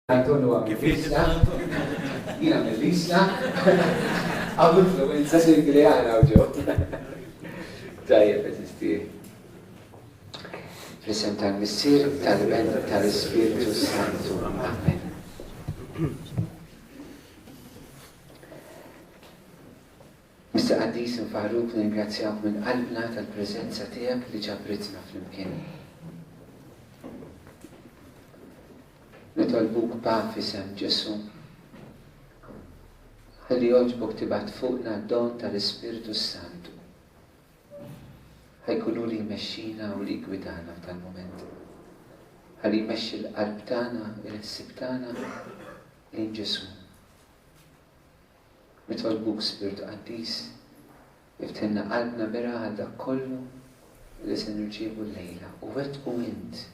Antonu għam l-isla, jina mill-isla, għabu influenza sirklijana uġo. Tajjeb, eżisti. Fl-isem tal-Missir, tal-Ben, tal-Spiritu Santu. Amen. Mr. Qaddis nfaħruk ningrazzjawk minn qalbna tal-preżenza tiegħek li ġabritna fl-imkien. Nitolbuk pa' fisem Ġesu. Ħalli joġbok tibat fuqna d-don tal-Ispiritu Santu. Ħajkunu li jmexxina u li jgwidana f'tal-moment. Ħalli jmexxi l-qalb tagħna, il-ħsieb tagħna lejn Ġesu. Nitolbuk Spiritu Qaddis, iftenna qalbna bera għal dak kollu li se nirċievu l-lejla u wettqu int.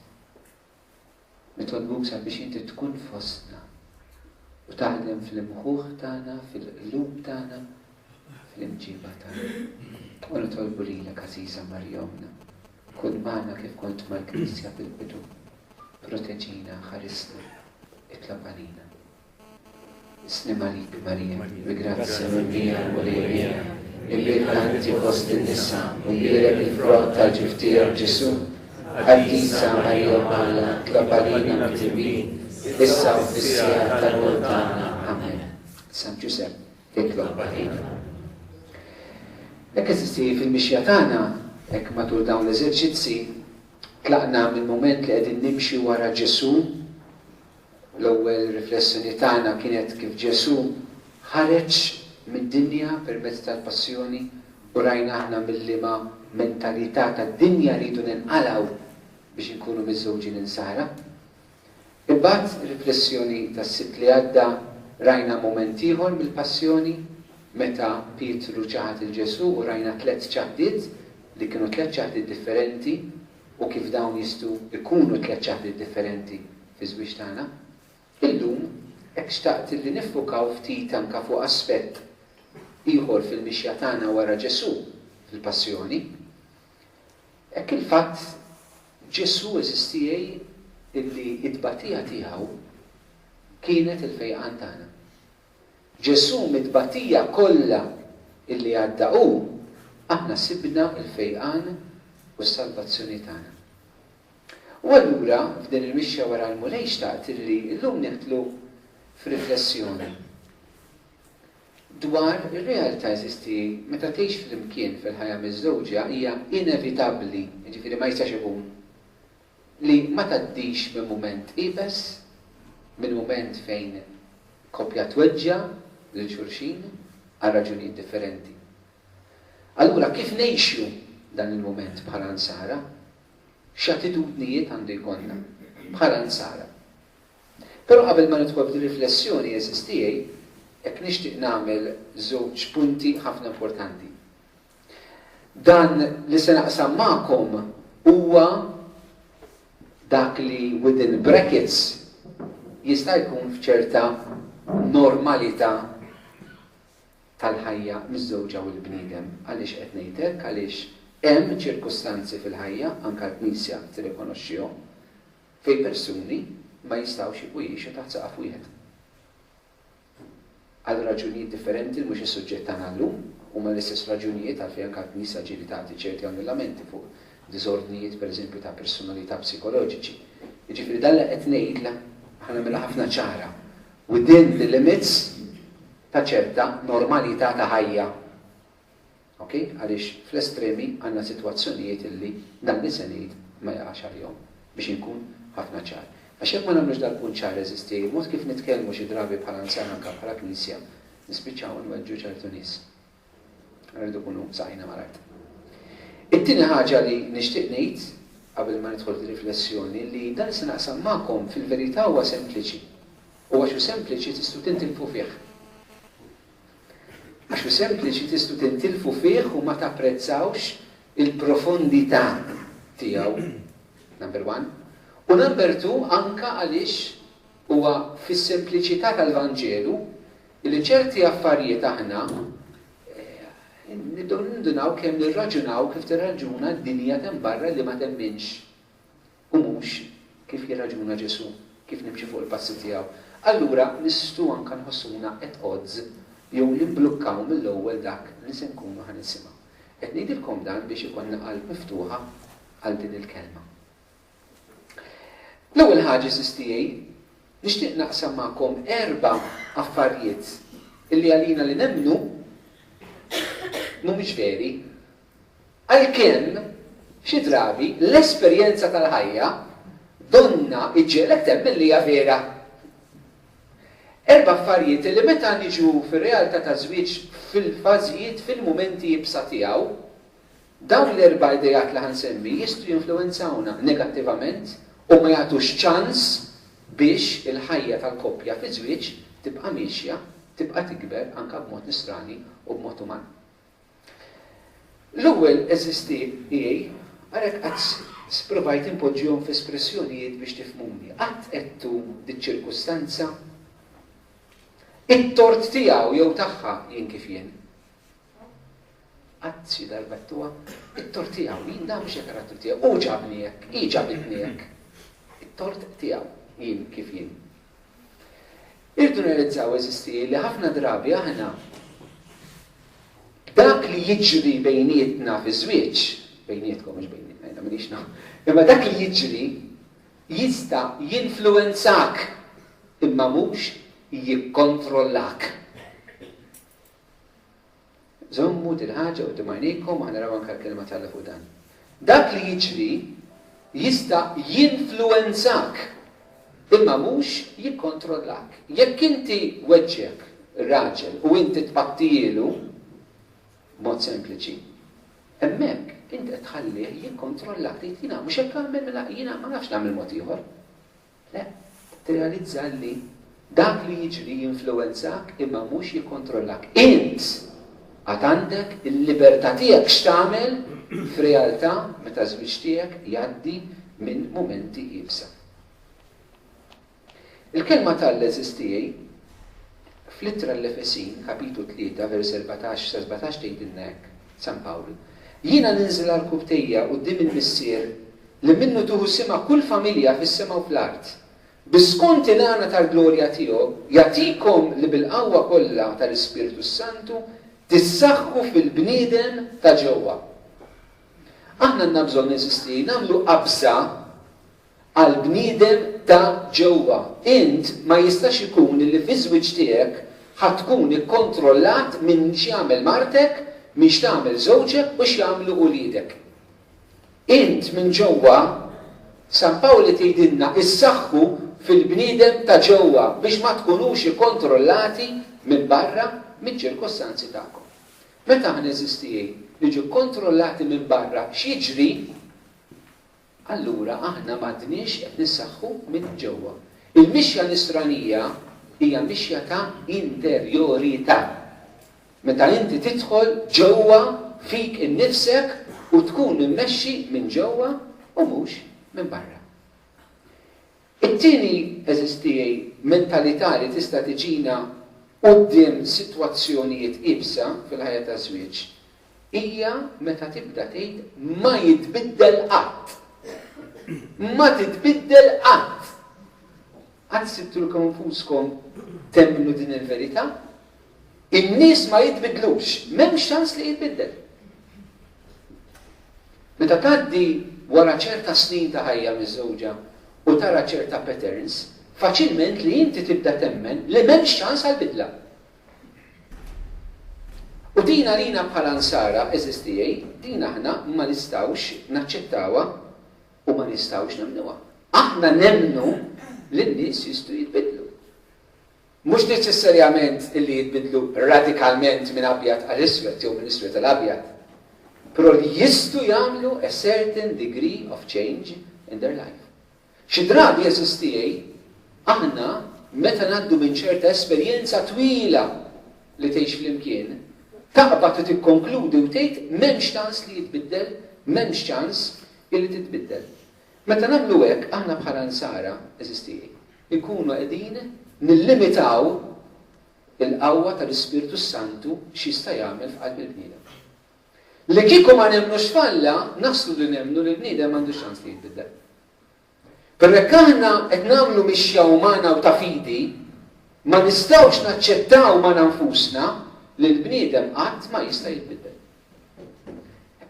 Nitolbuk sabiex inti tkun fostna u taħdem fil-imħuħ tagħna, fil-qlub tagħna, fil-imġiba tagħna. U nitolbu lilek Aziza Marjomna, kun magħna kif kont mal-Knisja fil-bidu, proteġina, ħarisna, itlob għalina. Isnim għalik Marija, bi grazzja mimlija u lejlija, il-birka inti fost in-nisa, u mbirek il-frott tal-ġiftijak Ġesu. Qaddisa Marija Malla, tlob għalina b'tibin, issa u fis-sija tal-mewt tagħna. Amen. San Ġusepp, itlob għalina. Hekk eżisti fil-mixja tagħna, hekk matul dawn l-eżerċizzi, tlaqna mill-mument li qegħdin nimxi wara Ġesu. L-ewwel riflessjoni tagħna kienet kif Ġesu ħareġ mid-dinja permezz tal-passjoni u rajna aħna mill-liema mentalità tad-dinja rridu ninqalgħu biex inkunu miżżewġin insara. Imbagħad riflessjoni tas-sibt li għadda rajna mument ieħor mill-passjoni meta Pietru ċaħad il-Ġesu u rajna tliet ċaħdiet li kienu tliet ċaħdiet differenti u kif dawn jistgħu ikunu tliet ċaħdiet differenti fi żwieġ tagħna. Illum hekk xtaqt li niffukaw ftit anke fuq aspett ieħor fil-mixja tagħna wara Ġesu fil-passjoni. Hekk il-fatt Ġesu eżistijej illi id-batija tiegħu kienet il-fejqan tagħna. Ġesu mid-batija kollha illi għadda hu aħna sibna il-fejqan u s-salvazzjoni tagħna. U allura f'din il-mixja wara l-mulej xtaqt illi llum neħtlu f'riflessjoni dwar ir-realtà eżisti meta tgħix flimkien fil-ħajja miż-żewġa hija inevitabbli, jiġifieri ma jistax ikun li ma tgħaddix minn mument ibes, minn mument fejn koppja tweġġa' lil xulxin għal raġunijiet differenti. Allura kif ngħixu dan il-mument bħala nsara? X'attitudnijiet għandu jkollna bħala nsara? Però qabel ma nidħol f'riflessjoni eżistijej, hekk nixtieq nagħmel żewġ punti ħafna importanti. Dan li se naqsam magħkom huwa dak li within brackets jista' jkun f'ċerta normalità tal-ħajja miż-żewġa u l-bniedem. Għaliex qed ngħid hekk, għaliex hemm ċirkustanzi fil-ħajja anke l-Knisja tirrikonoxxihom fejn persuni ma jistgħux jibqu jgħixu taħt saqaf wieħed. Għal raġunijiet differenti mhux is-suġġett tagħna llum huma l-istess raġunijiet għalfejn anke l-Knisja ġieli tagħti ċerti annullamenti fuq diżordnijiet pereżempju ta' personalità psikoloġiċi. Jiġifieri dan li qed ngħidla aħna nagħmilha ħafna ċara within the limits ta' ċerta normalità ta' ħajja. Okay? Għaliex fl-estremi għandna sitwazzjonijiet illi dan li se ngħid ma jaqax għalihom biex inkun ħafna ċar. Għax hekk ma nagħmlux dal-punt ċar eżisti, mod kif nitkellmu xi drabi bħala nsar anke bħala Knisja, nispiċċaw nweġġu ċertu nies. Rridu nkunu saqajna malajt. It-tieni ħaġa li nixtieq ngħid qabel ma nidħol fir-riflessjoni li dan se naqsam magħkom fil-verità huwa sempliċi. U għax hu sempliċi tistgħu tintilfu fih. Għax hu sempliċi tistgħu tintilfu fih u ma tapprezzawx il-profondità tiegħu. Number one. U number two anke għaliex huwa fis-sempliċità tal-Vanġelu li ċerti affarijiet aħna nibdew nindunaw kemm nirraġunaw kif tirraġuna d-dinja temm barra li ma temminx u mhux kif jirraġuna Ġesu kif nimxi fuq il-passi tiegħu. Allura nistgħu anke nħossuna at odds jew li mblukkaw mill-ewwel dak li se nkunu ħanisimgħu. Qed ngħidilkom dan biex ikollna qalb miftuħa għal din il-kelma. L-ewwel ħaġa tiegħi nixtieq naqsam magħkom 4 affarijiet illi għalina li nemmnu mhumiex veri għalkemm xi drabi l-esperjenza tal-ħajja donna iġġielek temmen li hija vera. 4 affarijiet li meta niġu fir-realtà ta' żwieġ fil-fażijiet fil-mumenti jibsa tiegħu, dawn l-4 idejat li ħansemmi jistgħu jinfluwenzawna negattivament u ma jagħtux ċans biex il-ħajja tal-koppja fi żwieġ tibqa' mixja, tibqa' tikber anke b'mod nisrani u b'mod uman. L-ewwel eżisti għalhekk qatt sprovajt impoġġihom f'espressjonijiet biex tifhmuni. Qatt qedtu diċ-ċirkustanza it-tort tiegħu jew tagħha jien kif jien. Qatt xi darba ttuha it-tort tiegħu jien da mhux il-karattru tiegħu u ġabni hekk, hi ġabitni hekk. It-tort tiegħu jien kif jien. Irdu nerizzaw eżisti li ħafna drabi aħna dak li jiġri bejnietna fi żwieġ, bejnietkom mhux bejnietna, m'għandix imma dak li jiġri jista' jinfluwenzak imma mhux jikkontrollak. Żommu din ħaġa qudiem għajnejkom aħna naraw anke l-kelma tagħna fuq dan. Dak li jiġri jista' jinfluwenzak imma mhux jikkontrollak. Jekk inti weġġek raġel u inti tpattilu b'mod sempliċi, hemmhekk inti qed tħallih jikkontrollak tgħid jiena mhux hekk għamel mela jiena ma nafx nagħmel mod ieħor. Le, tirrealizza li dak li jiġri jinfluwenzak imma mhux jikkontrollak. Int għad għandek il-libertà tiegħek x'tagħmel f'realtà meta żwieġ tiegħek jgħaddi minn mumenti ibsa. Il-kelma tal-leżis tiegħi fl-ittra l-Efesin, kapitlu 3, vers 14-17 tgħidilna hekk, San Pawlu. Jiena ninżel għall-kubtejja quddiem il-missier li minnu tuħu sima kull familja fis-sema u fl-art. Biskont il-għana tal-glorja tiegħu jagħtikom li bil-qawwa kollha tal-Ispiritu Santu tissaħħu fil-bniedem ta' ġewwa. Aħna għandna bżonn neżisti nagħmlu qabża għall-bniedem ta' ġewwa. Int ma jistax ikun li fi żwieġ tiegħek ħatkun ikkontrollat minn x'jagħmel martek, minn x'tagħmel żewġek u x'jagħmlu uliedek. Int minn ġewwa San Pawli tgħidilna issaħħu fil-bniedem ta' ġewwa biex ma tkunux ikkontrollati minn barra mill-ċirkostanzi tagħkom. Meta aħna eżisti niġu kontrollati minn barra x'jiġri, allura aħna m'għadniex qed nissaħħu minn ġewwa. Il-mixja nisranija hija mixja ta' interjorità. Meta inti tidħol ġewwa fik innifsek u tkun immexxi minn ġewwa u mhux minn barra. It-tieni eżistijaj mentalità li tista' tiġina quddiem sitwazzjonijiet ibsa fil-ħajja ta' żwieġ hija meta tibda tgħid ma jitbiddel qatt. Ma titbiddel qatt. Qatt sibtulkom infuskom temmnu din il-verità? In-nies ma jitbidlux, m'hemmx ċans li jitbiddel. Meta tgħaddi wara ċerta snin ta' ħajja miż-żewġa u tara ċerta patterns, faċilment li inti tibda temmen li m'hemmx ċans għall-bidla. U din għalina bħala nsara eżistijaj, din aħna ma nistgħux naċċettawha u ma nistgħux nemmnuha. Aħna nemmnu li n-nies jistgħu jitbidlu. Mhux neċessarjament illi jitbidlu radikalment minn abjad għal iswed jew minn iswed għal abjad, però li jistgħu jagħmlu a certain degree of change in their life. Xi drabi eżistijaj, aħna meta ngħaddu minn ċerta esperjenza twila li tgħix flimkien, taqbad u tikkonkludi u tgħid m'hemmx ċans li jitbiddel, m'hemmx ċans li titbiddel. Meta nagħmlu hekk aħna bħala nsara eżistijaj, ikunu qegħdin nillimitaw il-qawwa tal-Ispiritu Santu x'jista' jagħmel f'qalb il-bniedem. Li kieku ma nemmnux falla, naslu li nemmnu li l-bniedem m'għandux ċans li jitbiddel. Però jekk aħna qed nagħmlu mixja umana u ta' fidi, ma nistgħux naċċettaw ma' nfusna li l-bniedem qatt ma jista' jitbiddel.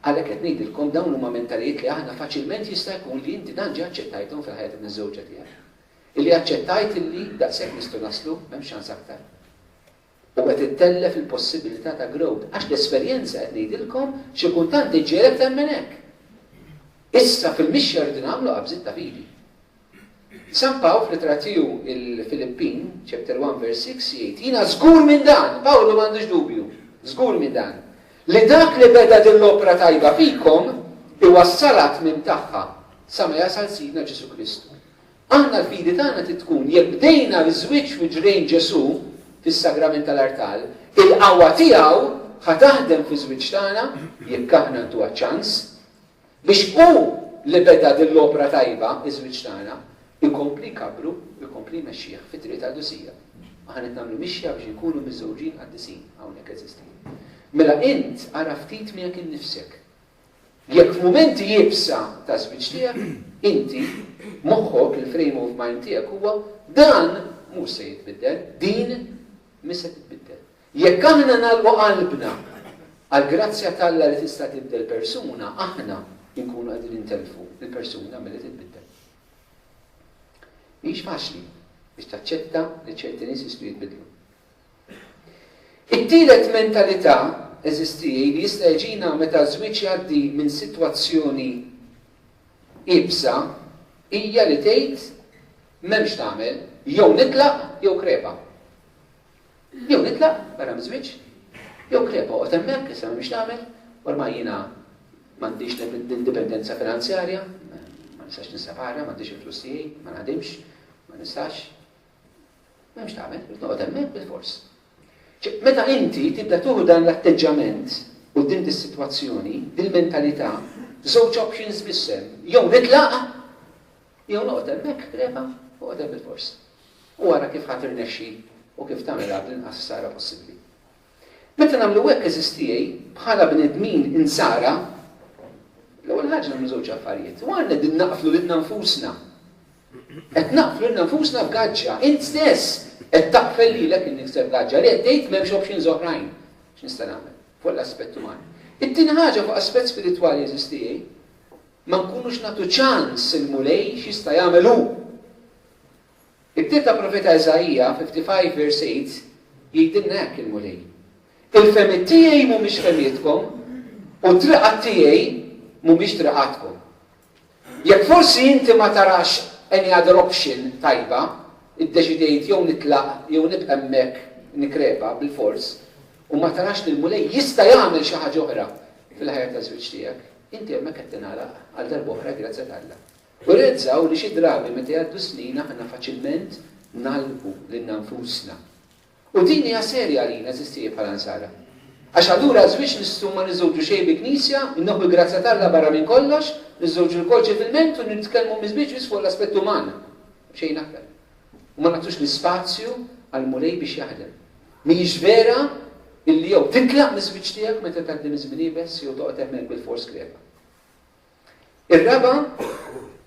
Għalhekk qed ngħidilkom dawn huma mentalijiet li aħna faċilment jista' jkun li inti dan ġie aċċettajthom fil-ħajja miż-żewġa tiegħek. Illi aċċettajt illi daqshekk nistgħu naslu m'hemmx xans aktar. U qed ittellef il-possibilità ta' growth għax l-esperjenza qed ngħidilkom xi kultant iġġielek temmen hekk. Issa fil-mixja rridu nagħmlu qabżiet ta' fidi. San Pawl fl-Tratiju il-Filippin, chapter 1 verse 6 jgħid, jiena żgur minn dan, Pawlu m'għandux dubju, żgur minn dan, li dak li beda din l-opra tajba fikom iwassalat minn tagħha sa ma jasal Sidna Ġesu Kristu. Aħna l-fidi tagħna tkun jekk bdejna l-żwieġ fi ġrejn Ġesu fis-sagrament tal-artal, il-qawwa tiegħu ħataħdem fi żwieġ tagħna jekk aħna ntuha ċans biex hu li beda din l-opra tajba iż-żwieġ tagħna ikompli kabru, ikompli mexxieħ fit-triq tal-dusija. Aħna qed nagħmlu mixja biex inkunu miż-żewġin għad-disin hawnhekk eżisti. Mela int ara ftit miegħek innifsek. Jekk f'mumenti jibsa ta' żwieġ tiegħek, inti moħħok il-frame of mind tiegħek huwa dan mhux se jitbiddel, din mhux se titbiddel. Jekk aħna nagħlqu qalbna għall-grazzja tal-Alla li tista' tibdel persuna, aħna nkunu qegħdin intelfu il-persuna milli titbiddel. Mhix faċli biex taċċetta li ċerti nies jistgħu jitbidlu. It-tielet mentalità eżistijaj li jista' jġina meta żwieġ jgħaddi minn sitwazzjoni ibsa hija li tgħid m'hemmx tagħmel jew nitlaq jew krepa. Jew nitlaq barra miż-żwieġ jew krepa qod hemmhekk issa m'hemmx tagħmel ormai jiena m'għandix indipendenza finanzjarja, ma nistax nisapara, m'għandix il-flus tiegħi, ma naħdimx, ma nistax. M'hemmx tagħmel, rid noqgħod hemmhekk bil-fors. Meta inti tibda tuħu dan l-atteġġament u din is-sitwazzjoni, dil-mentalità, żewġ options bissem, jew nitlaq, jew noqgħod hemmhekk krepa u qogħod bil-fors. U wara kif ħadd irnexxi u kif tagħmel l-inqas sara possibbli. Meta nagħmlu hekk eżistijaj bħala bnedmin insara, l-ewwel ħaġa nagħmlu żewġ affarijiet. U għandna din naqflu lilna nfusna. Qed naqflu lilna nfusna f'gaġġa, int stess qed taqfel lilek innek se f'gaġġa li qed tgħid m'hemmx options oħrajn x'nista' nagħmel fuq l-aspett umani. It-tieni ħaġa fuq aspett spiritwali eżistijaj ma nkunux nagħtu ċans il-mulej x'jista' jagħmel hu. It-tieta profeta Eżajija 55 verse 8 jgħidilna hekk il-mulej. Il-femiet tiegħi mhumiex femietkom u triqat tiegħi mhumiex triqatkom. Jekk forsi inti ma tarax any other option tajba, iddeċidejt jew nitlaq jew nibqa' hemmhekk nikrepa bil-fors u ma tarax li l-mulej jista' jagħmel xi ħaġa oħra fil-ħajja taż-żwieġ tiegħek, inti hemmhekk qed tingħalaq għal darba oħra grazzi tal-Alla. U rezzaw li xi drabi meta jgħaddu snin aħna faċilment nagħlqu lil nfusna. U din hija serja għalina eżistija bħala nsara. Għax allura żwieġ nistgħu ma niżżewġu xejn bi knisja, innoħu grazzi tal-Alla barra minn kollox, niżżewġu l-kol ċivilment u nitkellmu miżbiex fuq l-aspett uman. Xejn aktar. U ma nagħtux l-ispazju għall-mulej biex jaħdem. Mhijiex vera illi jew titlaq miż-żwieġ tiegħek meta tgħaddi miż-żminiebes jew toqgħod hemmhekk bil-fors krepa. Ir-raba'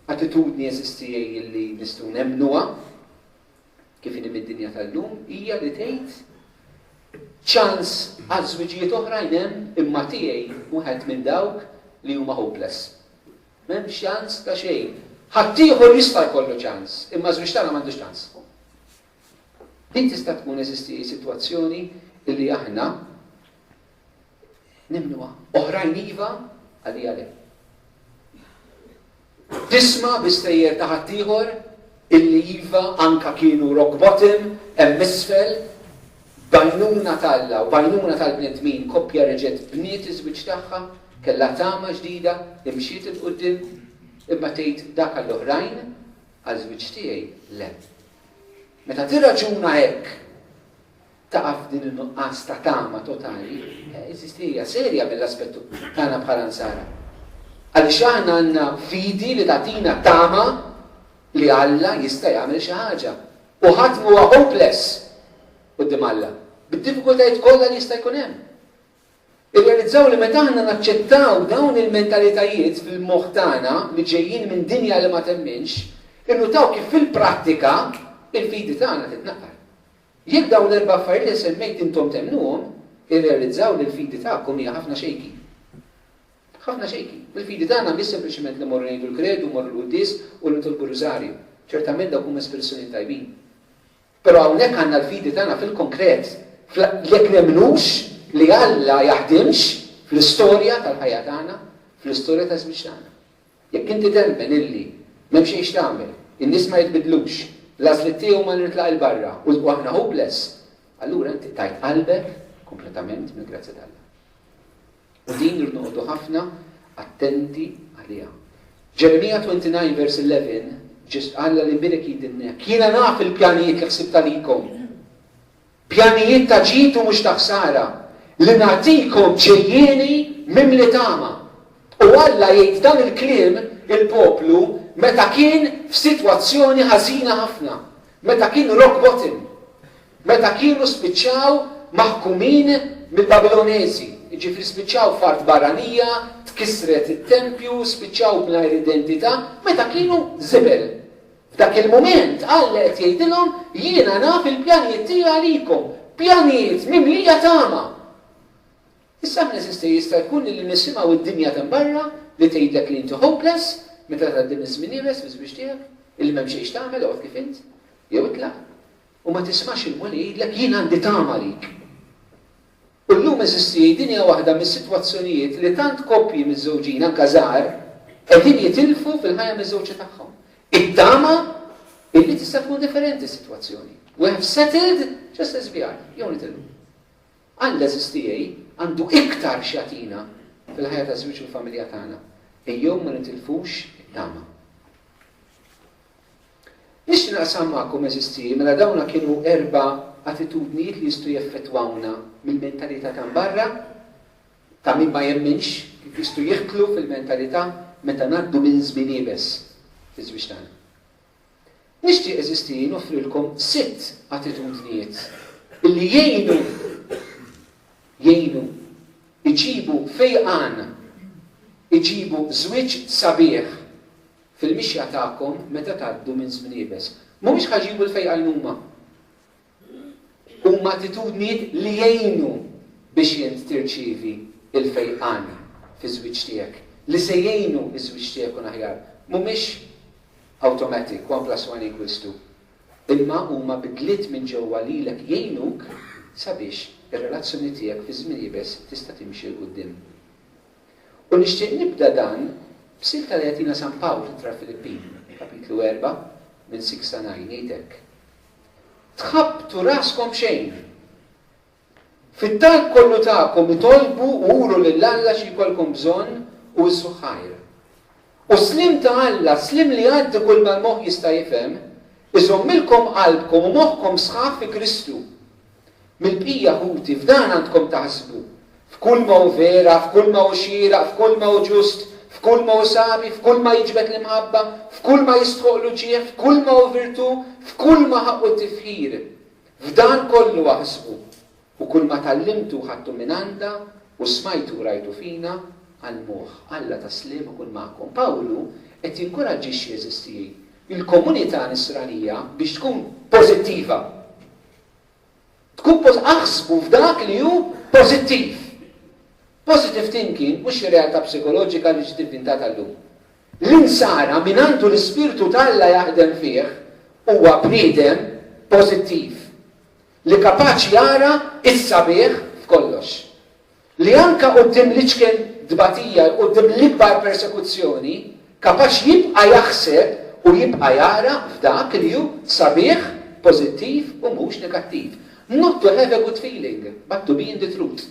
attitudni eżistijaj illi nistgħu nemmnuha kif inhi mid-dinja tal-lum hija li tgħid ċans għal żwieġijiet oħrajn hemm imma tiegħi wieħed minn dawk li huma hopeless. M'hemmx ċans ta' xejn. Ħadd ieħor jista' jkollu ċans, imma żwieġ tagħna m'għandux ċans. Din tista' tkun eżisti sitwazzjoni illi aħna nimnuha. Oħrajn iva għalija le. Tisma' bistejjer ta' ħadd ieħor illi iva anka kienu rock bottom, hemm isfel, bajnuna tal-Alla u bajnuna tal-bnedmin koppja reġgħet bniet iż-żwieġ tagħha, kellha tama ġdida, imxiet il qudiem imma tgħid dak għall-oħrajn għall-żwieġ tiegħi le. Meta tirraġuna hekk taqaf din in-nuqqas ta' tama totali, eżistija serja mill-aspettu tagħna bħala nsara. Għaliex aħna għandna fidi li tagħtina tama li Alla jista' jagħmel xi ħaġa. U ħadd huwa hopeless quddiem Alla. Bid-diffikultajiet kollha li jista' jkun hemm. Irrealizzaw li meta aħna naċċettaw dawn il-mentalitajiet fil-moħħ tagħna li ġejjin minn dinja li ma temminx, Innutaw kif fil-prattika il-fidi tagħna titnaqqar. Jekk dawn l-erba' affarijiet li semmejt intom temnuhom, irrealizzaw li l-fidi tagħkom hija ħafna xejki. ħafna xejki. Il-fidi tagħna mhix sempliċement li morru ngħidu l-kredu, morru l-qudies u nitolbu rużarju. Ċertament dawk huma espressjoni tajbin. Però hawnhekk għandna l-fidi tagħna fil-konkret. Jekk nemnux li Alla jaħdimx fl-istorja tal-ħajja tagħna, fl-istorja taż-żwieġ tagħna. Jekk inti temmen illi m'hemm xejn tagħmel, in-nies ma jitbidlux, l-għażliet tiegħu ma nitlaq il barra u aħna hopeless, allura inti tajt qalbek kompletament mill-grazzi tal-Alla. U din irnoqdu ħafna attenti għaliha. Jeremija 29 vers 11 ġist Alla li mbirek jidinnek. Jiena naf il-pjanijiet li ħsibt għalikom. Pjanijiet ta' ġid u mhux ta' ħsara li nagħtikom ġejjieni mimli tama. U Alla jgħid dan il-kliem il-poplu meta kien f'sitwazzjoni ħażina ħafna, meta kien rock bottom, meta kienu spiċċaw maħkumin mill-Babilonesi. Ġifri spiċċaw fart barranija, tkissret it-tempju, spiċċaw b'ngħajr identità, meta kienu żibel. F'dak il-mument Alla qed jgħidilhom jiena naf il-pjanijiet tiegħi għalikom, pjanijiet mimlija tama. Issa aħna jista' jkun li nisimgħu id-dinja ta' barra li tgħidlek li inti hopeless, meta tgħaddim iż-żmien ibes biż tiegħek, illi m'hemm xejn tagħmel oqgħod kif int, jew itlaq. U ma tismax il-wali jgħidlek jien għandi tama għalik. U llum eżisti dinja waħda mis-sitwazzjonijiet li tant koppji miż-żewġin anke żgħar qegħdin jitilfu fil-ħajja miż-żewġa tagħhom. It-tama illi tista' tkun differenti s-sitwazzjoni. We have settled just as we are. Jew nitillu. Alla eżistijej għandu iktar xatina fil-ħajja taż-żwieġ u l-familja tagħna. Ejjew ma nitilfux it-tama. Nixtieq naqsam magħkom eżistijej mela dawna kienu 4 attitudnijiet li jistgħu jeffettwawna mill-mentalità ta' barra, ta' min ma jemminx, kif jistgħu jieħtlu fil-mentalità meta ngħaddu minn żmien ibes fiż-żwieġ tagħna. Nixtieq eżistijej noffrilkom 6 attitudnijiet illi jgħinu iġibu fejqan, iġibu żwieġ sabiħ fil-mixja tagħkom meta tgħaddu minn żmien ibes. Mhumiex ħaġibu l-fejqan huma. Huma attitudnijiet li jgħinu biex jint tirċievi il-fejqan fiż-żwieġ tiegħek. Li se jgħinu iż-żwieġ tiegħek kun aħjar. Mhumiex automatic, 1+1=2. Imma huma bidliet minn ġewwa lilek jgħinuk sabiex ir-relazzjoni tiegħek fi żmien ibes tista' timxi l quddiem. U nixtieq nibda dan b'silta li jagħtina San Pawl tra-Filippin, kapitlu 4 minn 6 sa 9 jgħidek. Tħabbtu raskom xejn. Fit-talb kollu tagħkom itolbu u uru lil Alla xi jkollkom bżonn u issu ħajr. U slim ta' Alla, slim li għaddi kull ma l-moħħ jista' jifhem, iżommilkom qalbkom u moħħkom sħaf fi Kristu. Mill-bqija ħuti f'dan għandkom taħsbu. F'kull ma hu vera, f'kull ma hu xieraq, f'kull ma hu ġust, f'kull ma hu sabi, f'kull ma jiġbed l-imħabba, f'kull ma jistħoqlu ġieħ, f'kull ma hu virtu, f'kull ma ħaqqu t-tifħir. F'dan kollu waħsbu. U kull ma tallimtu ħadtu minn għanda u smajtu rajtu fina għal-moħħ. Alla taslim u kull magħkom. Pawlu qed jinkoraġġixxi eżistijej il-komunità nisranija biex tkun pożittiva. Tkun aħsbu f'dak li hu pożittiv. Positive thinking mhux realtà psikoloġika li ġiet inventata llum. L-insara min għandu l-ispirtu tal-Alla jaħdem fih huwa bniedem pożittiv li kapaċi jara is-sabiħ f'kollox. Li anke quddiem l-iċken dbatija quddiem l-ikbar persekuzzjoni kapaċi jibqa' jaħseb u jibqa' jara f'dak li hu sabiħ, pożittiv u mhux negattiv. Not to have a good feeling, but to be in the truth.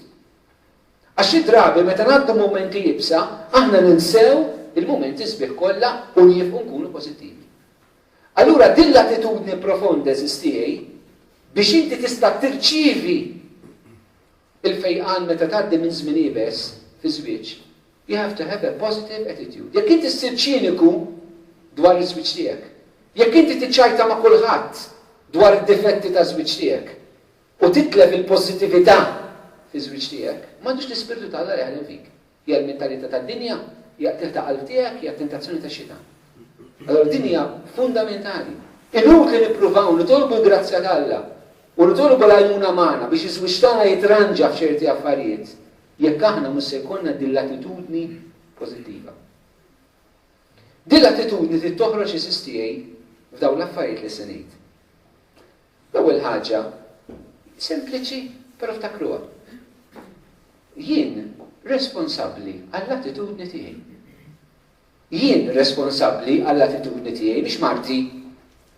Għax drabi meta ngħaddu momenti jibsa, aħna ninsew il-momenti sbieħ kollha u nifqu nkunu pożittivi. Allura din l-attitudni profonda eżistijej biex inti tista' tirċievi il-fejqan meta tgħaddi minn żmien ibes fi żwieġ. You have to have a positive attitude. Jekk inti ssir ċiniku dwar iż-żwieġ tiegħek, jekk inti tiċċajta ma' kulħadd dwar id-difetti ta' żwieġ tiegħek u titlef il-pożittività fi żwieġ tiegħek, m'għandux l-ispirtu tal-Alla jaħdem fik. Hija l-mentalità tad-dinja, hija t-qalb tiegħek, hija t-tentazzjoni tax-xita. Allora din hija fundamentali. Inut li nippruvaw nitolbu l-grazzja tal-Alla u nitolbu l-għajnuna magħna biex iswixtana jitranġa f'ċerti affarijiet. Jekk aħna mhux se jkollna din l-attitudni pożittiva. Din l-attitudni trid toħroġ tiegħi f'dawn l-affarijiet li se ngħid. L-ewwel ħaġa sempliċi però ftakruha. Jien responsabbli għall-attitudni tiegħi. Jien responsabbli għall-attitudni tiegħi biex marti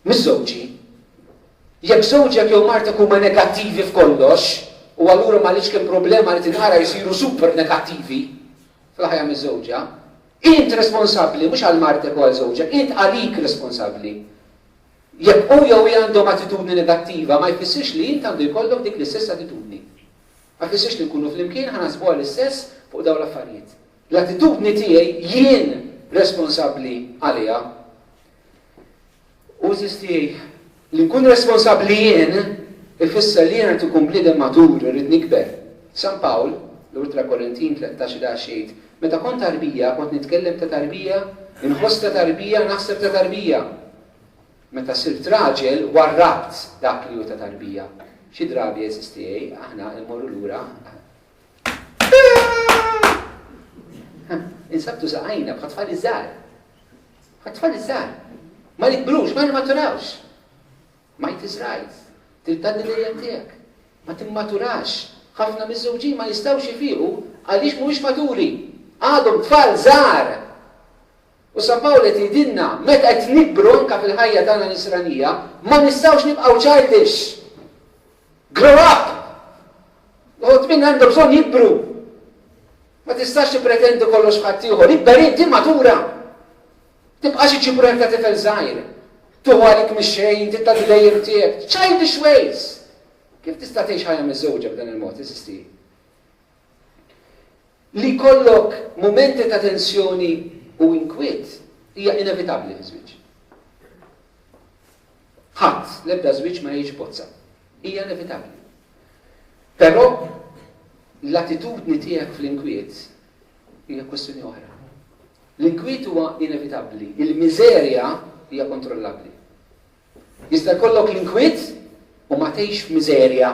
mhix żewġi. Jekk żewġek jew martek huma negattivi f'kollox, u allura m'għaliex kien problema li tinħara jsiru super negattivi fl-ħajja miż-żewġa, int responsabbli mhux għal martek u għal żewġek, int għalik responsabbli. Jekk hu jew hija għandhom attitudni negattiva, ma jfissirx li int għandu jkollok dik l-istess attitudni. Ma jfissirx li nkunu flimkien ħanasbuha l-istess fuq dawn l-affarijiet. L-attitudni tiegħi jien responsabbli għaliha. U tiegħi li nkun responsabbli jien ifisser li jien tkun bliedem matur, irid nikber. San Pawl, l-Ultra Korintin 13-11, meta kont tarbija, kont nitkellem ta' tarbija, inħoss ta' tarbija, naħseb ta' tarbija. Meta sirt raġel, warrabt dak li hu ta' tarbija. Xi drabi eżistijaj, aħna immorru lura. Insabtu saqajna bħat tfal iż-żgħar. Bħat tfal iż-żgħar. Ma nikbrux, ma nimaturawx. Might is right. Tiltaddi lejjem tiegħek. Ma timmaturax. Ħafna miż-żewġin ma jistgħux ifiequ għaliex mhuwiex maturi. Għadhom tfal żgħar. U San Pawl qed jgħidilna meta qed nikbru anke fil-ħajja tagħna nisranija, ma nistgħux nibqgħu childish. Grow up! Uħut minn għandu bżonn jikbru. Ma tistax tippretendi kollox ħadd ieħor. Ikber inti matura. Tibqax iġibru ta' tifel żgħir. Tuħu għalik mix-xejn, titla' dlejjer tiegħek. Childish ways. Kif tista' tgħix ħajja miż-żewġa b'dan il-mod eżisti? Li kollok momenti ta' tensjoni u inkwiet hija inevitabbli fiż-żwieġ. Ħadd l-ebda żwieġ ma jgħix bozza. Hija inevitabbli. Però l-attitudni tiegħek fl-inkwiet hija kwestjoni oħra. L-inkwiet huwa inevitabbli, il-miżerja hija kontrollabbli. Jista' jkollok l-inkwiet u ma tgħix f'miżerja.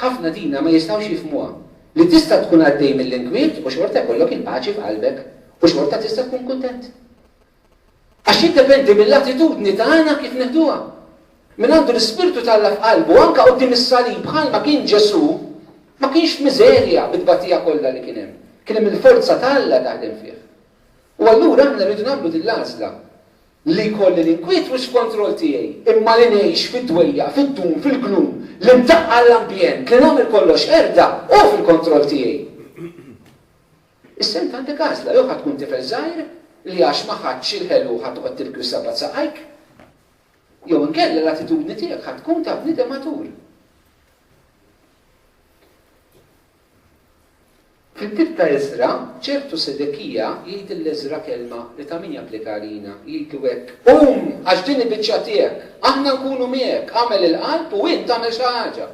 Ħafna dina ma jistgħux jifhmuha. Li tista' tkun għaddej mill-inkwiet u xorta jkollok il-paċi f'qalbek u xorta tista' tkun kuntent. Għax jiddependi mill-attitudni tagħna kif neħduha. Min għandu l-ispirtu tal-Alla f'qalbu, anke quddiem is-salib bħalma kien Ġesu, ma kienx f'miżerja bit-tbatija kollha li kien hemm. Kien hemm il-forza tal-Alla taħdem fih. U allura aħna rridu nagħmlu din l-għażla li jkolli l-inkwiet mhux f'kontroll tiegħi, imma li ngħix fid-dwejja, fid-dum, fil-glum, li ntaqqa l-ambjent, li nagħmel kollox erda u fil-kontroll tiegħi. Issa int għandek għażla, jew ħadd tkun tifel żgħir li għax ma ħadx il-ħelu ħadd toqgħod tilkwi sabat saqajk, jew inkella l-attitudni tiegħek ħadd tkun ta' bniedem matur. Fil-tib ta' Eżra, ċertu Sedekija jgħid l-Eżra kelma li ta' min japplika għalina, jgħidu hekk, għax din il-biċċa tiegħek, aħna nkunu miegħek, għamel il-qalb u int tagħmel xi ħaġa.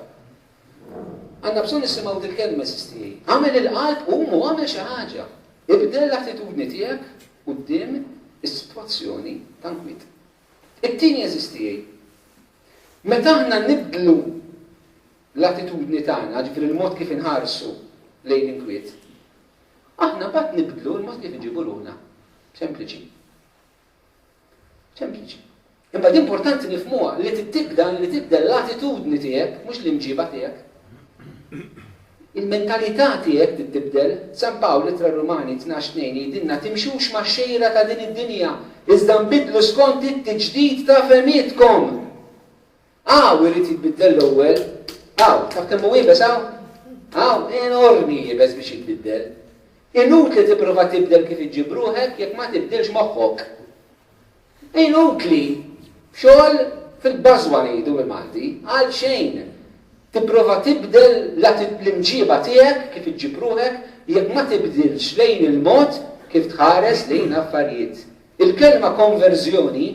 Għandna bżonn nisimgħu din il-kelma sistijaj. Għamel il-qalb u għamel xi ħaġa. Ibdel l-attitudni tiegħek quddiem is-sitwazzjoni ta' nkwiet. It-tieni eżistijaj. Meta aħna nibdlu l-attitudni tagħna, ġifieri il-mod kif inħarsu lejn inkwiet. Aħna bat nibdlu l-mod kif inġibu ruħna. Sempliċi. Sempliċi. Imma importanti nifhmuha li tibda l-attitudni tiegħek mhux l-imġiba tiegħek. Il-mentalità tiegħek tibdel. San Pawl Ittra Rumani 12-2 jgħidilna timxux ma' xejra ta' din id-dinja iżda nbidlu skont it-tiġdid ta' fehmietkom. Irid jitbiddel l-ewwel. Taf kemm hu wiebes enormi jibes biex jitbiddel. Inutli tipprova tibdel kif iġġibruħek jekk ma tibdilx moħħok. Inutli. Xogħol fil-bażwa ngħidu bil-Malti, għal xejn. Tipprova tibdel l-imġiba tiegħek kif iġġibruħek jekk ma tibdilx lejn il-mod kif tħares lejn affarijiet. Il-kelma konverżjoni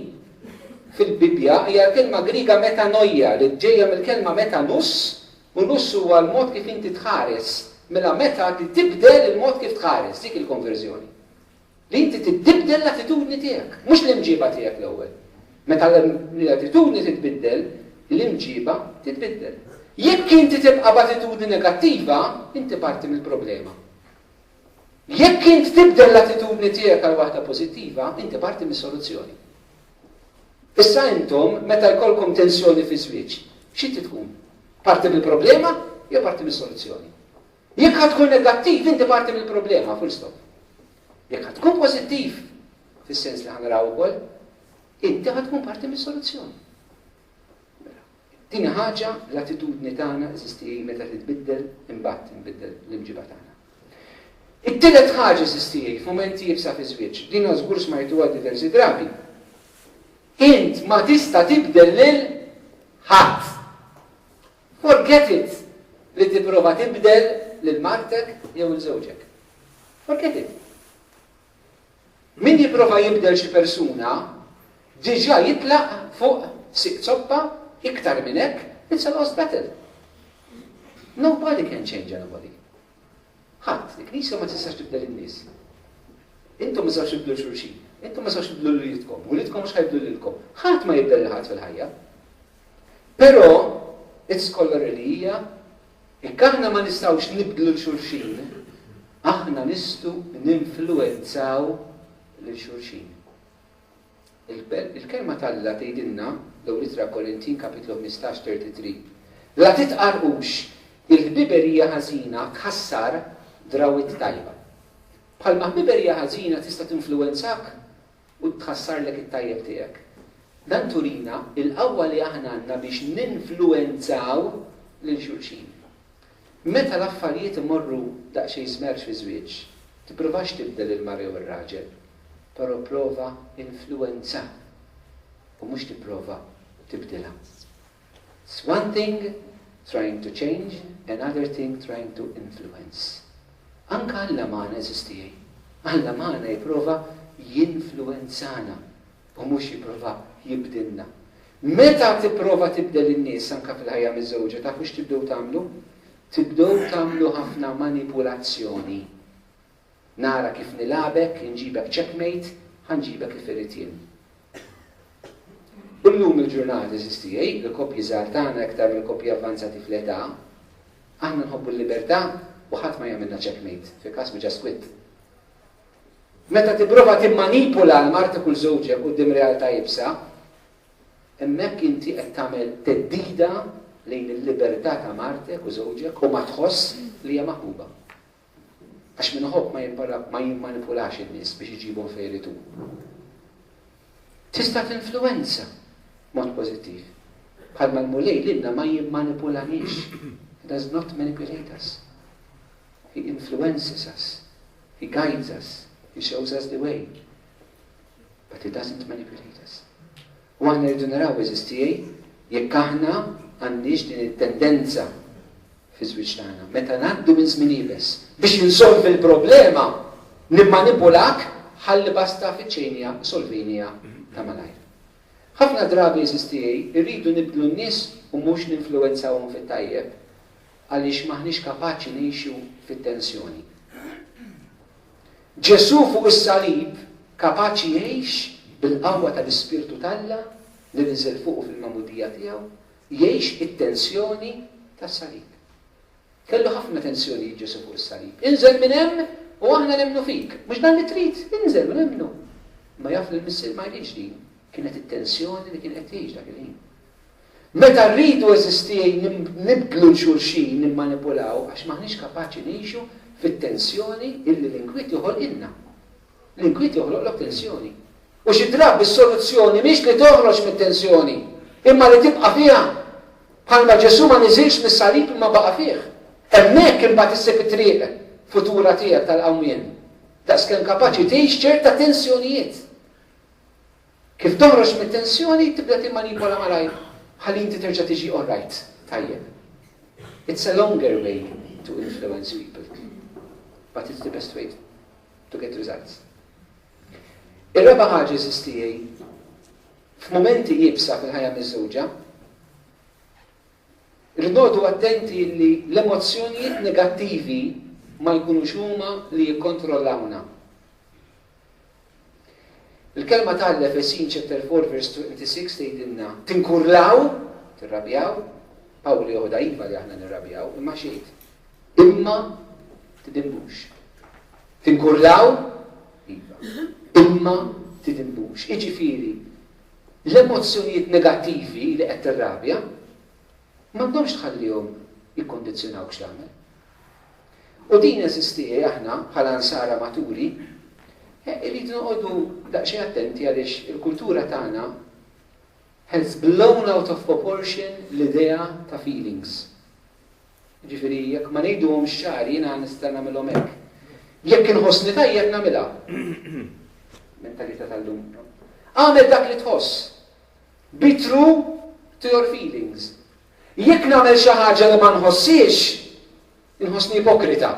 fil-Bibja hija kelma Griega metanoia li ġejja mill-kelma metanus u nus huwa l-mod kif inti tħares. Mela meta tibdel il-mod kif tħares, dik il-konverżjoni. li inti tibdel l-attitudni tiegħek, mhux l-imġiba tiegħek l-ewwel. Meta l-attitudni titbiddel, l-imġiba titbiddel. Jekk inti tibqa' b'attitudni negattiva, inti parti mill-problema. Jekk inti tibdel l-attitudni tiegħek għal waħda pożittiva, inti parti mis-soluzzjoni. Issa intom meta jkollkom tensjoni fi żwieġ, xi tkun? Parti mill-problema jew parti mis-soluzzjoni? Jekk ħad tkun negattiv, inti parti mill-problema, full stop. Jekk ħad tkun pożittiv, fis-sens li ħanaraw ukoll, inti ħad tkun parti mis-soluzzjoni. Tieni ħaġa l-attitudni tagħna eżisti meta titbiddel imbagħad tinbiddel l-imġiba tagħna. It-tielet ħaġa eżisti f'mumenti jibsa fi żwieġ. Din żgur smajtuha diversi drabi. Int ma tista' tibdel lil ħadd. Forget it li tipprova tibdel lil martek jew il żewġek. Forget it. Min jipprova jibdel xi persuna, diġà jitlaq fuq siq zoppa iktar minn hekk, it's a lost battle. Nobody can change anybody. Ħadd, il-Knisja ma tistax tibdel in-nies. Intom ma tistax tibdlu xulxin, intom ma tistax tibdlu lilkom, u lilkom mhux ħajbdlu lilkom. Ħadd ma jibdel ħadd fil-ħajja. Però it-skolar li hija jekk aħna ma nistgħux nibdlu l-xulxin, aħna nistgħu ninfluwenzaw lil xulxin. Il-kelma tal-Alla tgħidilna lew litra Korintin kapitlu 15:33. La titqarqux il-ħbiberija ħażina tħassar drawit tajba. Bħalma ħbiberija ħażina tista' tinfluwenzak u tħassarlek it-tajjeb tiegħek. Dan turina il-qawwa li aħna għandna biex ninfluwenzaw lil xulxin. Meta l-affarijiet imorru daqsxejn żmerġ fi żwieġ, tippruvax tibdel il-mara jew ir-raġel, però prova influenza u mhux tipprova tibdilha. It's one thing trying to change, another thing trying to influence. Anka Alla magħna eżistijaj. Alla magħna jipprova jinfluenzana u mhux jipprova jibdilna. Meta tipprova tibdel in-nies anka fil-ħajja miż-żewġa, taf mhux tibdew tagħmlu? Tibdew tagħmlu ħafna manipulazzjoni. Nara kif nilabek, nġibek checkmate, ħanġibek irid jien. Illum il-ġurnata eżistijaj, il-koppji żgħar tagħna iktar mill-koppji avvanzati fl-età, aħna nħobbu l-libertà u ħadd ma jagħmilna checkmate, fi każ ma ġast quit. Meta tipprova timmanipula l-martek u l-żewġek quddiem realtà jibsa, hemmhekk inti qed tagħmel teddida lejn il-libertà ta' martek u żewġek u ma tħoss li hija maħbuba. Għax minħobb ma jimmanipulax in-nies biex iġibhom fejn iridu. Tista' tinfluwenza mod pożittiv. Bħalma l-mulej lilna ma jimmanipulaniex. He does not manipulate us. He influences us. He guides us. He shows us the way. But he doesn't manipulate us. U aħna rridu naraw eżistijaj jekk aħna għandniex din it-tendenza fi żwieġ tagħna. Meta ngħaddu minn żmien ibes biex insolvi l-problema nimmanipulak ħalli basta fiċċejnija solvinija ta' malajr. Ħafna drabi eżistijaj irridu nibdlu n-nies u mhux ninfluwenzawhom fit-tajjeb għaliex maħniex kapaċi ngħixu fit-tensjoni. Ġesu fuq is-salib kapaċi jgħix bil-qawwa tal-Ispirtu tAlla li niżel fuqu fil-mamudija tiegħu, jgħix it-tensjoni tas-salib. Kellu ħafna tensjoni Ġesu fuq is-salib. Inżel minn hemm u aħna nemnu fik. Mhux dan li trid, inżel u nemnu. Ma jaf li l-missier ma jridx din. Kienet it-tensjoni li kien qed tgħix dak il-ħin. Meta rridu eżistijaj nibdlu xulxin, nimmanipulaw, għax maħniex kapaċi ngħixu fit-tensjoni illi l-inkwiet joħolqilna. L-inkwiet joħloqlok tensjoni. U xi drabi s-soluzzjoni mhix li toħroġ mit-tensjoni, imma li tibqa' fiha. Bħalma Ġesu ma niżilx mis-salib imma baqa' fih. Hemmhekk imbagħad issib it-triq futura tiegħek tal-qawmien. Daqskemm kapaċi tgħix ċerta tensjonijiet. Kif toħroġ mit-tensjoni tibda timmanipula malajr. Ħalli inti terġa' tiġi all right, tajjeb. It's a longer way to influence people, but it's the best way to get results. Ir-raba' ħaġa eżistijaj f'mumenti jibsa fil-ħajja miż-żewġa, irnodu attenti li l-emozzjonijiet negattivi ma jkunux huma li jikkontrollawna. Il-kelma tal-Efesin chapter 4 verse 26 tgħidilna tinkurlaw, tirrabjaw, Pawli joħda iva li aħna nirrabjaw, imma xejn. Imma tidimbux. Tinkurlaw, iva. Imma tidimbux. Jiġifieri, l-emozzjonijiet negattivi li qed tirrabja m'għandhomx tħallihom jikkondizzjonawk x'tagħmel. U din eżistija aħna bħala nsara maturi, irridu noqogħdu daqsxejn attenti għaliex il-kultura tagħna has blown out of proportion l-idea ta' feelings. Ġifieri jekk ma ngħiduhomx ċari jiena nista' nagħmilhom hekk. Jekk inħossni tajjeb nagħmilha. Mentalità tal-lum. Għamel dak li tħoss. Be true to your feelings. Jekk nagħmel xi ħaġa li ma nħossix, inħossni ipokrita.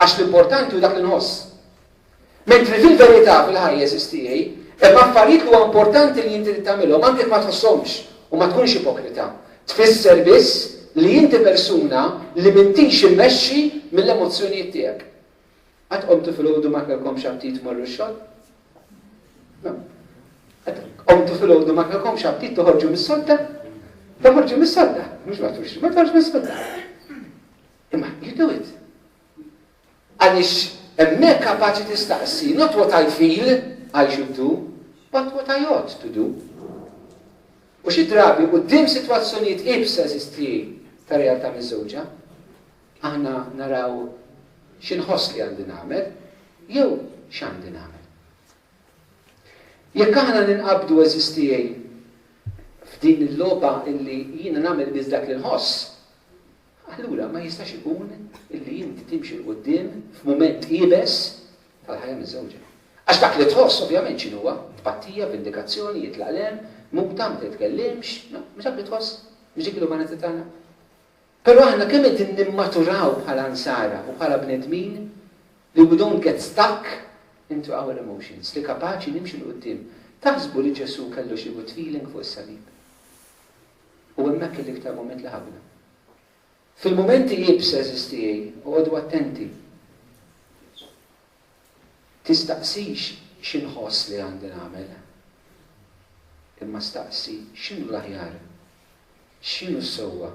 Għax l-importanti hu dak li nħoss. Mentri fil-verità fil-ħajja tiegħi, hemm affarijiet li huwa importanti li inti tagħmilhom anke ma tħosshomx u ma tkunx ipokrita. Tfisser biss li inti persuna li m'intix immexxi mill-emozzjonijiet tiegħek. Qatt qomtu fil-għodu ma kellkomx aptit tmorru x-xogħol? No. Qomtu fil-għodu ma kellkomx aptit toħorġu mis-sodda? Toħorġu mis-sodda, mhux ma toħorġ mis-sodda. Imma you do it. Għaliex hemmhekk kapaċi tistaqsi, not what I feel I should do, but what I ought to do. U xi drabi quddiem sitwazzjonijiet ibsa eżistiji ta' realtà miż-żewġa, aħna naraw x'inħoss li għandi nagħmel, jew x'għandi nagħmel. Jekk aħna ninqabdu eżistijej f'din il-logħba illi jiena nagħmel biss dak li nħoss, allura ma jistax ikun illi inti timxi l-qudiem f'mument qiebes tal-ħajja miż-żewġa. Għax dak li tħoss ovvjament x'inhu huwa tpattija, vindikazzjoni, jitlaqlem, muta ma titkellimx, mhux dak li tħoss, mhux dik l-umanità tagħna. Però aħna kemm qed nimmaturaw bħala nsara u bħala bnedmin li we don't get stuck into our emotions, li kapaċi nimxu l-qudiem. Taħsbu li Ġesu kellu xi good feeling fuq is-salib. U hemmhekk l-iktar mument li ħabna. Fil-momenti jibsa eżistijej, u għodu attenti, tistaqsix x'inħoss li għandi nagħmel, imma staqsi x'inhu l-aħjar, x'inhu s-sewwa,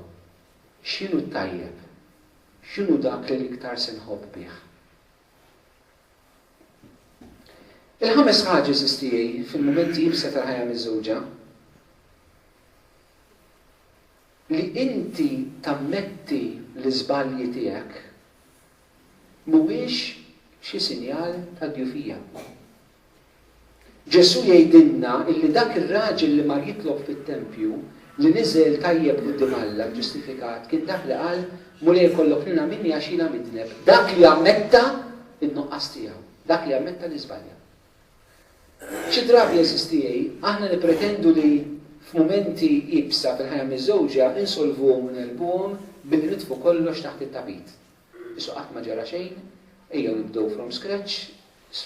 x'inhu t-tajjeb, x'inhu dak li l-iktar se nħobb bih. Il-ħames ħaġa eżistijej fil-momenti jibsa tal-ħajja miż-żewġa li inti tammetti l-iżbalji tiegħek mhuwiex xi sinjal ta' djufija. Ġesu jgħidilna illi dak ir-raġel li mar jitlob fit-tempju li niżel tajjeb quddiem Alla ġustifikat kien dak li qal mulej jkollok lilna minni għax jiena midneb. Dak li ammetta in-nuqqas tiegħu, dak li ammetta l-iżbalja. Xi drabi eżistijej aħna nippretendu li f'mumenti ibsa fil-ħajja miż-żewġa insolvuhom u nelbuhom billi nitfu kollox taħt it-tapit. Isu qatt ma ġara xejn, ejja nibdew from scratch,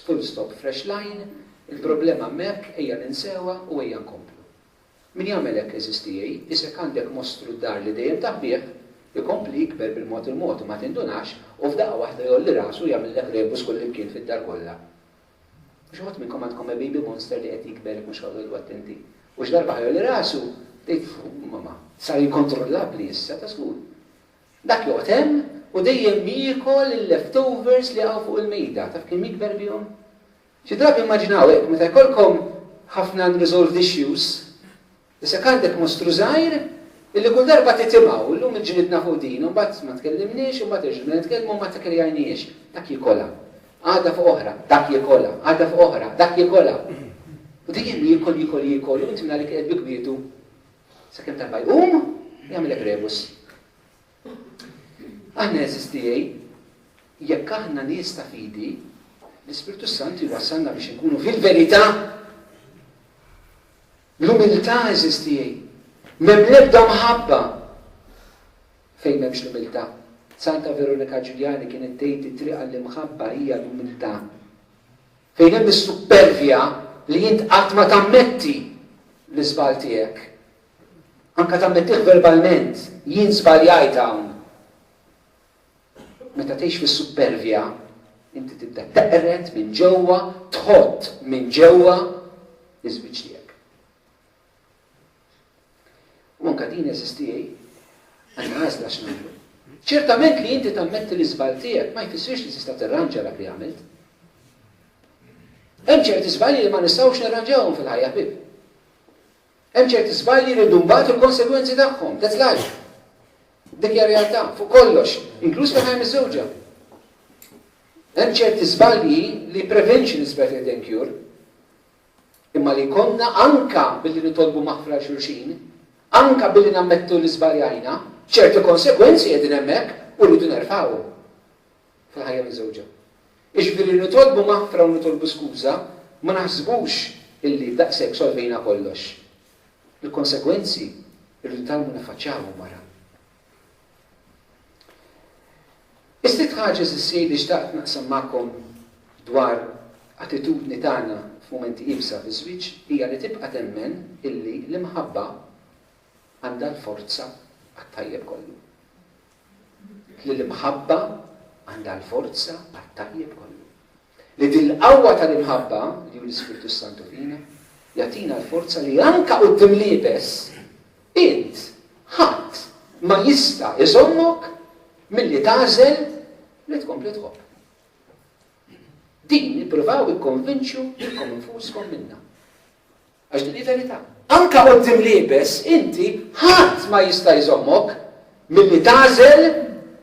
full stop fresh line, il-problema hemmhekk ejja ninsewha u ejja nkomplu. Min jagħmel hekk eżistijej, isek għandek mostru d-dar li dejjem taħbih, ikompli jikber bil-mod il-mod u ma tindunax u f'daqqa waħda jolli rasu jagħmellek rebus kull imkien fid-dar kollha. Mhux ħadd minnkom għandkom baby monster li qed jikber mhux ħollu attenti. U x'darba ħajolli rasu, tgħid mama, sar inkontrollabbli issa ta' żgur. Dak joqgħod hemm u dejjem jiekol il-leftovers li għaw fuq il-mejda, taf kien jikber bihom. Xi drabi immaġinaw hekk meta jkollkom ħafna unresolved issues, issa għandek mostru żgħir illi kull darba titimgħu, illum il-ġinidna fuq din, u mbagħad ma tkellimniex u mbagħad irġgħu nitkellmu ma tikkeljajniex, dak jikolha. Għada fuq oħra, dak jikolha, għada fuq oħra, dak jikolha. U dejjem jikol, u inti minna li qed bikbietu. Sakemm darba jqum, jagħmilek rebus. Aħna eżistijej, jekk aħna nies ta' fidi, l-Ispiritu Sant jwassalna biex nkunu fil-verità. L-umiltà eżistijej. M'hemm l-ebda mħabba fejn m'hemmx l-umiltà. Santa Veronika Giuliani kienet tgħid it-triq għall-imħabba hija l-umiltà. Fejn hemm is-supervja li jint qatt ma tammetti l-iżbal tiegħek. Anka tammettih verbalment, jien żbaljajt hawn. Meta tgħix fis-supervja, inti tibda teqret minn ġewwa, tħott minn ġewwa iż-żwieġ tiegħek. U anke din eżistijej għandna għażla x'nagħmlu. ċertament li inti tammetti l-iżbal tiegħek ma jfissirx li tista' tirranġa dak li għamilt. Hemm ċerti żbalji li ma nistgħux nirranġawhom fil-ħajja ħbieb. Hemm ċerti żbalji li rridu mbagħad il-konsegwenzi tagħhom. That's life. Dik hija realtà fuq kollox, inkluż fil-ħajja miż-żewġa. Hemm ċerti żbalji li prevention is better than cure. Imma li konna anka billi nitolbu maħfra xulxin, anka billi nammettu l-iżbaljajna, ċerti konsekwenzi qegħdin hemmhekk u rridu nerfgħu fil-ħajja miż-żewġa. Iġifieri nitolbu maħfra u nitolbu skuża, ma naħsbux illi daqshekk solvejna kollox. Il-konsekwenzi irridu talmu nifaċċawhom wara. Istit ħaġa issir li xtaqt naqsam magħkom dwar attitudni tagħna f'mumenti ibsa fiż-żwieġ hija li tibqa' temmen illi l-imħabba għandha l-forza għat-tajjeb kollu. Li l-imħabba għandha l-forza għat-tajjeb kollu. Li din l-qawwa tal-imħabba li hu l-Ispiritu Santu fina jagħtina l-forza li anke quddiem liebes int ħadd ma jista' iżommok milli tagħżel li tkompli tħobb. Din nippruvaw ikkonvinċu lilkom infuskom minnha. Għax din verità. Anke quddiem liebes inti ħadd ma jista' jżommok milli tagħżel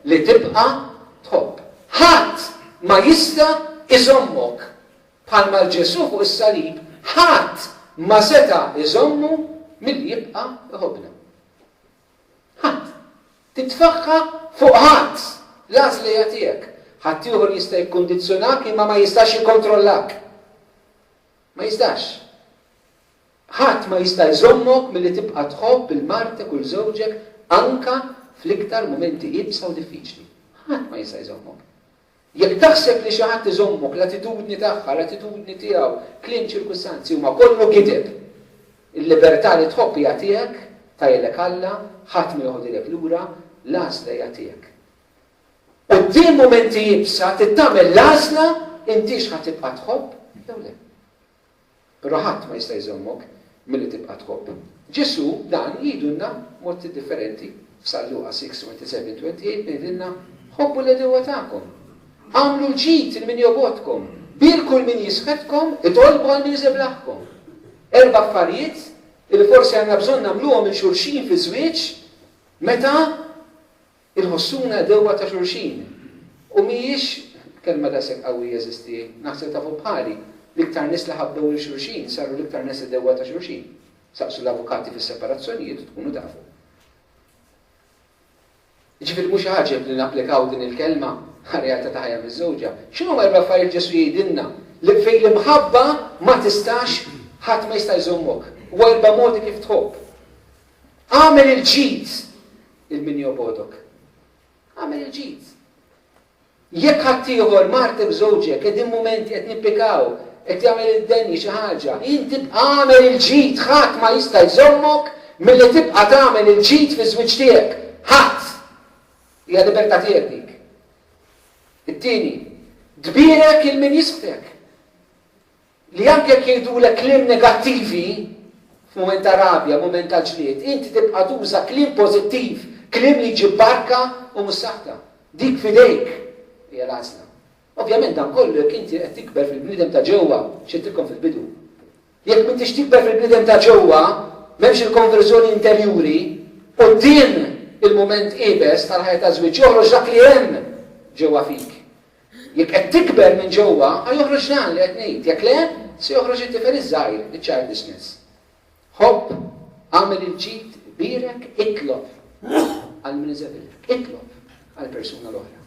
li tibqa' tħobb. Ħadd ma jista' iżommok bħalma l-Ġesu fuq is-salib, ħadd ma seta' iżommu milli jibqa' iħobbna. Ħadd. Titfaħħa fuq ħadd l-għażla hija tiegħek. Ħadd ieħor jista' jikkundizzjonak imma ma jistax jikkontrollak. Ma jistax. Ħadd ma jista' jżommok milli tibqa' tħobb il-martek u l-żewġek anke fl-iktar momenti ibsa u diffiċli. Ħadd ma jista' jżommok. Jekk taħseb li xi ħadd iżommok l-attitudni tagħha, l-attitudni tiegħu, kliem ċirkustanzi huma kollu gideb. Il-libertà li tħobb hija tiegħek, tajlek Alla, ħadd ma joħodilek lura, l-għażla hija tiegħek. U din momenti jibsa tittamel l-għażla intix ħadd tibqa' tħobb jew le. Però ħadd ma jista' jżommok milli tibqa' tħobb. Ġesu dan jgħidulna modi differenti f'Salluqa 6:27-28 ngħidilna ħobbu l-edewwa tagħkom. Għamlu l-ġid il-min jogħodkom, birku l-min jisħetkom, itolbu għal min jżeblaħkom. 4 affarijiet li forsi għandna bżonn nagħmluhom il xulxin fi żwieġ meta il-ħossuna dewwa ta' xulxin. U mhijiex kelma daqshekk qawwi jeżisti, naħseb tafu bħali l-iktar nies li ħabbew il-xulxin saru l-iktar nies dewwa ta' xulxin. Saqsu l-avukati fis-separazzjonijiet tkunu tafu. Ġifieri mhux ħaġeb li napplikaw din il-kelma għal-realtà ta' ħajja miż-żewġa. X'inhu ma l-affarijiet Ġesu jgħidilna li fejn l-imħabba ma tistax ħadd ma jista' jżommok. U 4 modi kif tħobb. Għamel il-ġid il-min jogħbodok. Għamel il-ġid. Jekk ħadd ieħor martek żewġek qegħdin mumenti qed nippikaw, qed jagħmel id-denji xi ħaġa, inti għamel il-ġid ħadd ma jista' jżommok milli tibqa' tagħmel il-ġid fi żwieġ tiegħek. Ħadd. Hija libertà tiegħek dik. It-tieni, dbirek il-min jisftek. Li anke jekk jgħidulek kliem negattivi f'mument ta' rabja, mument ta' ġlied, inti tibqa' tuża kliem pożittiv, kliem li jġib barka u mussaħta. Dik fidejk hija l-għażla. Ovvjament dan kollu jekk inti qed tikber fil-bniedem ta' ġewwa, x'intilkom fil-bidu. Jekk m'intix tikber fil-bniedem ta' ġewwa, m'hemmx il-konverżjoni interjuri, u din il-mument qiebes tal-ħajja ta' żwieġ joħroġ dak li hemm ġewwa fik. Jekk qed tikber minn ġewwa, ħajoħroġ dan li qed ngħid, jekk le, se joħroġ it-tifel iż-żgħir, iċ-childishness. Ħobb, għamel il-ġid birek, itlob għal min iżebilek, itlob għal persuna l-oħra.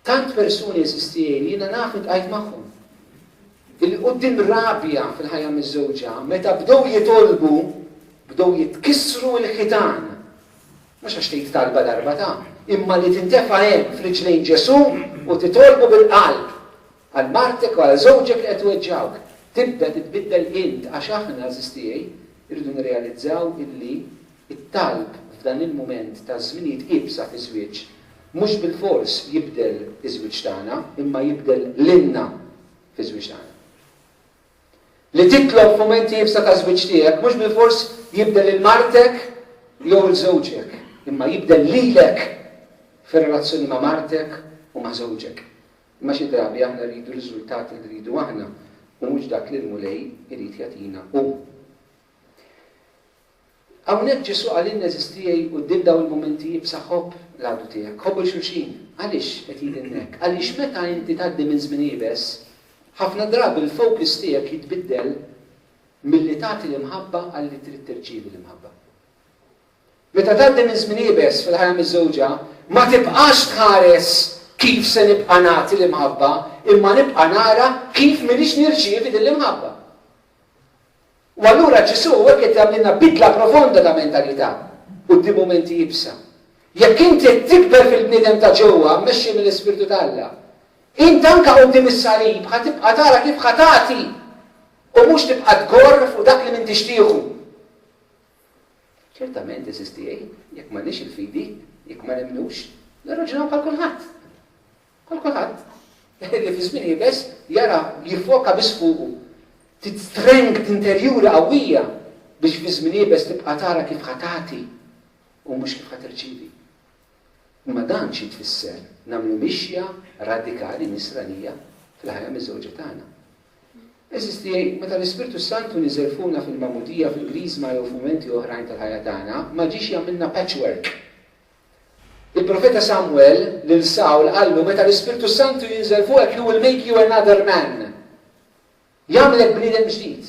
Tant persuni jeżistijie li jiena naf intqajt magħhom. Illi quddiem rabja fil-ħajja miż-żewġa, meta bdew jitolbu, bdew jitkissru l-ħitan. Mhux għax tgħid talba darba ta' imma li tintefa' hemm f'riġlejn Ġesu u titolbu bil-qalb għal martek u għal żewġek li qed iweġġawk. Tibda titbiddel int għax aħna eżistijej irridu nirrealizzaw illi it-talb f'dan il-mument ta' żminijiet qiebsa fi żwieġ mhux bil-fors jibdel iż-żwieġ tagħna imma jibdel lilna fi żwieġ tagħna. li titlob f'mumenti jibsa ta' żwieġ tiegħek mhux bil-fors jibdel il-martek jew il-żewġek, imma jibdel lilek fir-relazzjoni ma' martek u ma' żewġek. Imma xi drabi aħna rridu riżultati li rridu aħna u mhux dak li l-mulej irid jagħtina hu. Hawnhekk Ġesu għalin eżistijaj quddiem dawn il-mumenti jibsa ħobb l-għadu tiegħek, ħobb il-xulxin. Għaliex qed jgħidilnek? Għaliex meta inti tgħaddi minn żmien ibes, ħafna drabi il-focus tiegħek jitbiddel milli tagħti l-imħabba għalli trid tirċievi l-imħabba. Meta tgħaddi minn żmien ibes fil-ħajja miż-żewġa, ma tibqax tħares kif se nibqa' nagħti l-imħabba, imma nibqa' nara kif m'iniex nirċievi din l-imħabba. U allura Ġesu hekk qed jagħmilna bidla profonda ta' mentalità quddiem mumenti jibsa. Jekk inti tikber fil-bniedem ta' ġewwa mmexxi mill-Ispirtu tal-Alla, int anke quddiem is-salib ħatibqa' tara kif ħatati u mhux tibqa' tgorr fuq dak li min tixtiequ. Ċertament eżistijaj, jekk m'għandniex il-fidi, jekk ma nemnux, nirraġunaw bħal kulħadd. Bħal kulħadd. Li fi żmien jibes jara jiffoka biss fuqu. Strength interjuri qawwija biex fi żmien jibes tibqa' tara kif ħatati u mhux kif ħatirċievi. Imma dan xi tfisser nagħmlu mixja radikali nisranija fil-ħajja miż-żewġa tagħna. Eżisti meta l-Ispirtu Santu niżel fuqna fil-magħmudija fil-Griżma jew f'mumenti oħrajn tal-ħajja tagħna ma ġiex jagħmilna patchwork. Il-Profeta Samuel lil Sawl qallu meta l-Ispirtu Santu jinżel fuqek he will make you another man. Jagħmlek bniedem ġdid.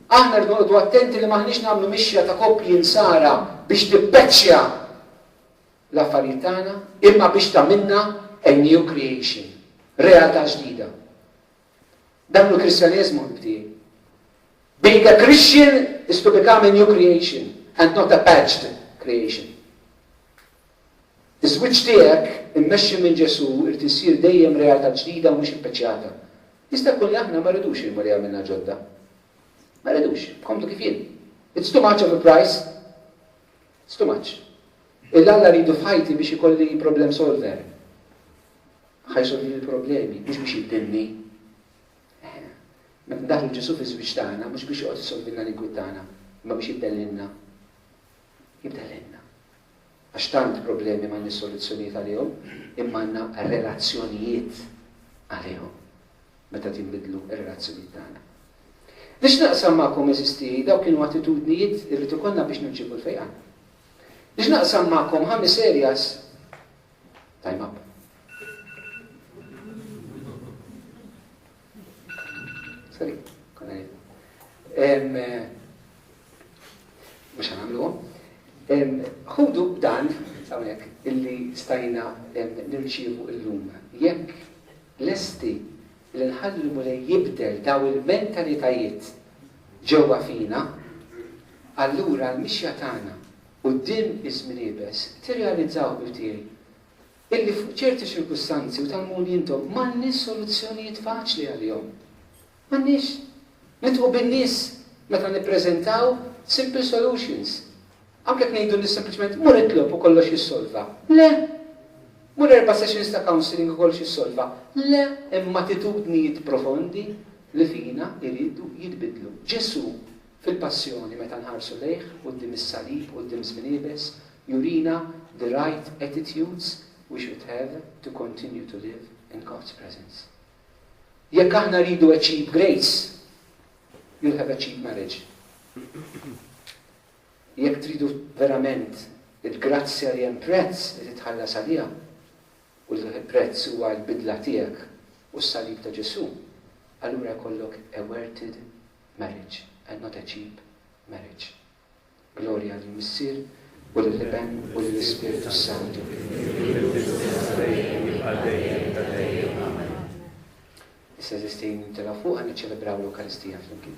Aħna rnoqgħdu attenti li maħniex nagħmlu mixja ta' koppji nsara biex tippeċċja l-affarijiet tagħna, imma biex tagħmilna a new creation, realtà ġdida. Dan l-Kristjaneżmu ħbtiegħi. Being a Christian is to become a new creation and not a patched creation. Iż-żwieġ tiegħek immexxi minn Ġesu irid isir dejjem realtà ġdida u mhux ippeċċjata. Jista' jkun li aħna ma rridux ilmu li għamilna ġodda. Ma rridux, komdu kif jien. It's too much of a price. It's too much. Il-Alla rridu f'ħajti biex ikolli problem solver. Ħajsolvi l-problemi, mhux biex jibdilni. Meta ndaħlu Ġesu fi żwieġ tagħna, mhux biex joqgħod isolvilna l-inkwiet tagħna, imma biex jibdellilna. Jibdellilna. Għax tant problemi ma' nis-soluzzjonijiet għalihom, imma għandna relazzjonijiet għalihom. Meta tinbidlu ir-relazzjonijiet tagħna. Biex naqsam magħkom eżisti daw kienu attitudnijiet irrid ikollna biex nirċievu l-fejqan. Biex naqsam magħkom 5 areas time up. Sorry, konna mhux ħanagħmluhom. Ħudu dan hawnhekk illi stajna nirċievu llum. Jekk lesti li nħallu mulej jibdel daw il-mentalitajiet ġewwa fina, allura l-mixja tagħna quddiem iż-żmien ibes tirrealizzaw bil-tiegħi illi fuq ċerti ċirkustanzi u tal-muni intom m'għandniex soluzzjonijiet faċli għalihom. M'għandniex. Nitqu bin-nies meta nippreżentaw simple solutions. Anke ngħidu li sempliċement mur itlob u kollox jissolva. Le. Mur 4 sessions ta' counseling u kollox jissolva. Le, imma attitudnijiet profondi li fina jridu jitbidlu. Ġesu fil-passjoni meta nħarsu lejh quddiem is-salib quddiem żmien ibes jurina the right attitudes we should have to continue to live in God's presence. Jekk aħna rridu achieve grace, you'll have achieved marriage. Jekk tridu verament il-grazzja li hemm prezz li titħallas għaliha, u l-prezz huwa l-bidla tiegħek u s-salib ta' Ġesu, allura jkollok a worted marriage and not a cheap marriage. Gloria lill-Missier u lill-Iben u lill-Ispiritu Santu. Issa eżistin tela fuq għan niċċelebraw l-Eukaristija flimkien.